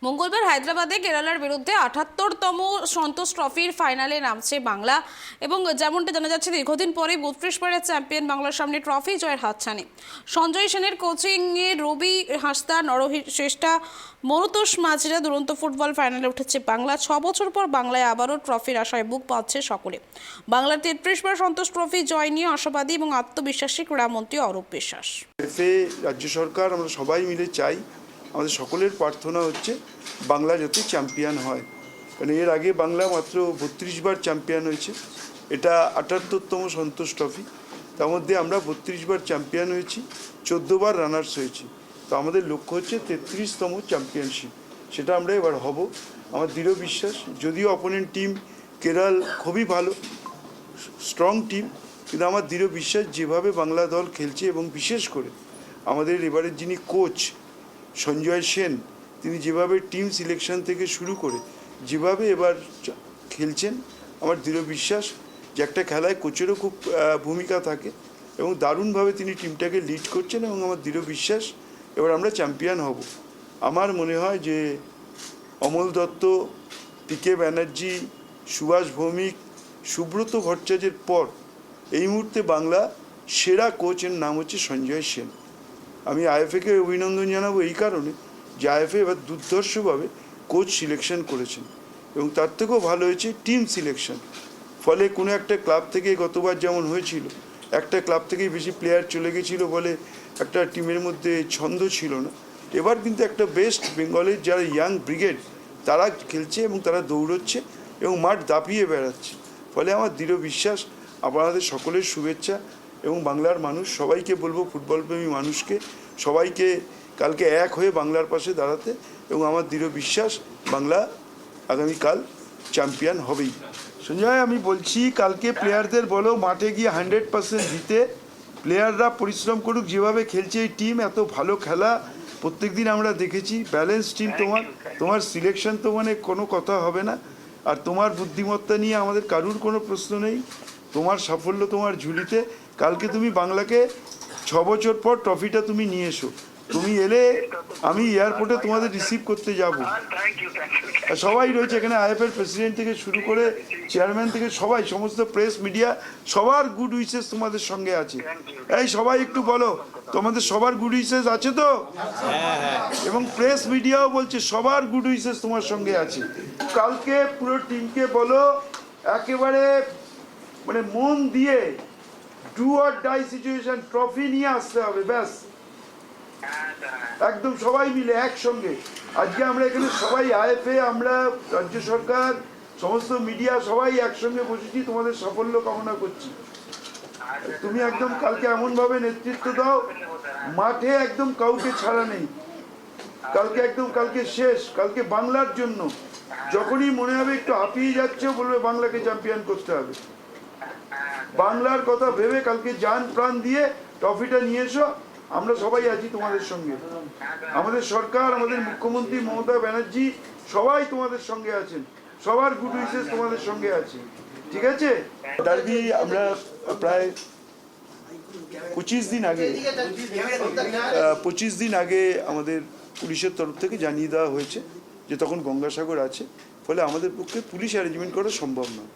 মঙ্গলবার হায়দ্রাবাদে কেরালার বিরুদ্ধে ৭৮তম সন্তোষ ট্রফির ফাইনালে নামছে বাংলা এবং যেমনটা জানা যাচ্ছে দীর্ঘদিন পরে ৩২ বারের চ্যাম্পিয়ন বাংলার সামনে ট্রফি জয়ের হাতছানি। সঞ্জয় সেনের কোচিংয়ে রবি হাঁসদা, নরহরি শ্রেষ্ঠা, মনুতোষ মাঝিরা দুরন্ত ফুটবল ফাইনালে উঠেছে বাংলা। ৬ বছর পর বাংলায় আবারও ট্রফির আশায় বুক বাঁধছে সকলে। বাংলার ৩৩ বার সন্তোষ ট্রফি জয় নিয়ে আশাবাদী এবং আত্মবিশ্বাসী ক্রীড়ামন্ত্রী অরূপ বিশ্বাস। রাজ্য সরকার আমরা সবাই মিলে চাই, আমাদের সকলের প্রার্থনা হচ্ছে বাংলা যাতে চ্যাম্পিয়ন হয়, কারণ এর আগে বাংলা মাত্র ৩২ বার চ্যাম্পিয়ন হয়েছে। এটা ৭৮তম সন্তোষ ট্রফি, তার মধ্যে আমরা ৩২ বার চ্যাম্পিয়ন হয়েছি, ১৪ বার রানার্স হয়েছি। তো আমাদের লক্ষ্য হচ্ছে ৩৩তম চ্যাম্পিয়নশিপ, সেটা আমরা এবার হব। আমার দৃঢ় বিশ্বাস, যদিও অপোনেন্ট টিম কেরল খুবই ভালো, স্ট্রং টিম, কিন্তু আমার দৃঢ় বিশ্বাস যেভাবে বাংলা দল খেলছে এবং বিশেষ করে আমাদের এবারের যিনি কোচ সঞ্জয় সেন, তিনি যেভাবে টিম সিলেকশন থেকে শুরু করে যেভাবে এবার খেলছেন, আমার দৃঢ় বিশ্বাস যে একটা খেলায় কোচেরও খুব ভূমিকা থাকে এবং দারুণভাবে তিনি টিমটাকে লিড করছেন এবং আমার দৃঢ় বিশ্বাস এবার আমরা চ্যাম্পিয়ন হব। আমার মনে হয় যে অমল দত্ত, পিকে ব্যানার্জি, সুভাষ ভৌমিক, সুব্রত ভট্টাচার্যের পর এই মুহূর্তে বাংলা সেরা কোচের নাম হচ্ছে সঞ্জয় সেন। আমি আইএফএকে অভিনন্দন জানাবো এই কারণে যে আইএফএ এবার দুর্ধর্ষভাবে কোচ সিলেকশন করেছেন এবং তার থেকেও ভালো হয়েছে টিম সিলেকশন। ফলে কোনো একটা ক্লাব থেকে গতবার যেমন হয়েছিল, একটা ক্লাব থেকেই বেশি প্লেয়ার চলে গেছিলো বলে একটা টিমের মধ্যে ছন্দ ছিল না। এবার কিন্তু একটা বেস্ট বেঙ্গলের যারা ইয়াং ব্রিগেড তারা খেলছে এবং তারা দৌড়চ্ছে এবং মাঠ দাপিয়ে বেড়াচ্ছে। ফলে আমার দৃঢ় বিশ্বাস, আপনাদের সকলের শুভেচ্ছা এবং বাংলার মানুষ সবাইকে বলবো, ফুটবলপ্রেমী মানুষকে সবাইকে কালকে এক হয়ে বাংলার পাশে দাঁড়াতে এবং আমার দৃঢ় বিশ্বাস বাংলা আগামীকাল চ্যাম্পিয়ন হবেই। সঞ্জয়, আমি বলছি কালকে প্লেয়ারদের বলো মাঠে গিয়ে 100% দিতে, প্লেয়াররা পরিশ্রম করুক। যেভাবে খেলছে এই টিম, এত ভালো খেলা প্রত্যেক দিন আমরা দেখেছি। ব্যালেন্স টিম তোমার সিলেকশন তো মানে কোনো কথা হবে না, আর তোমার বুদ্ধিমত্তা নিয়ে আমাদের কারুর কোনো প্রশ্ন নেই। তোমার সাফল্য তোমার ঝুলিতে। কালকে তুমি বাংলাকে 6 বছর পর ট্রফিটা তুমি নিয়ে এসো, তুমি এলে আমি এয়ারপোর্টে তোমাদের রিসিভ করতে যাব। সবাই রয়েছে এখানে, আইএফএর প্রেসিডেন্ট থেকে শুরু করে চেয়ারম্যান থেকে সবাই, সমস্ত প্রেস মিডিয়া, সবার গুড উইশেস তোমাদের সঙ্গে আছে। এই সবাই একটু বলো, তোমাদের সবার গুড উইশেস আছে তো? এবং প্রেস মিডিয়াও বলছে সবার গুড উইশেস তোমার সঙ্গে আছে। কালকে পুরো টিমকে বলো একেবারে মানে মন দিয়ে do or die situation, trophy নিয়ে আসতে হবে, ব্যাস একদম সবাই মিলে একসঙ্গে। আজকে আমরা এখানে সবাই আইএফএ, আমরা রাজ্য সরকার, সমস্ত মিডিয়া সবাই একসঙ্গে বসেছি, তোমাদের সাফল্য কামনা করছি। তুমি একদম কালকে এমনভাবে নেতৃত্ব দাও, মাঠে একদম কাউকে ছাড়া নেই। কালকে শেষ, কালকে বাংলার জন্য যখনই মনে হবে একটু হাঁপিয়ে যাচ্ছে বলবে বাংলাকে চ্যাম্পিয়ন করতে হবে। বাংলার কথা ভেবে কালকে জান প্রাণ দিয়ে ট্রফিটা নিয়ে এসো, আমরা সবাই আছি তোমাদের সঙ্গে। আমাদের সরকার, আমাদের মুখ্যমন্ত্রী মমতা ব্যানার্জি সবাই তোমাদের সঙ্গে আছেন, সবার গুড উইশেস তোমাদের সঙ্গে আছে, ঠিক আছে? ডার্বি আমরা প্রায় 25 দিন আগে আমাদের পুলিশের তরফ থেকে জানিয়ে দেওয়া হয়েছে যে তখন গঙ্গাসাগর আছে, ফলে আমাদের পক্ষে পুলিশ অ্যারেঞ্জমেন্ট করা সম্ভব নয়।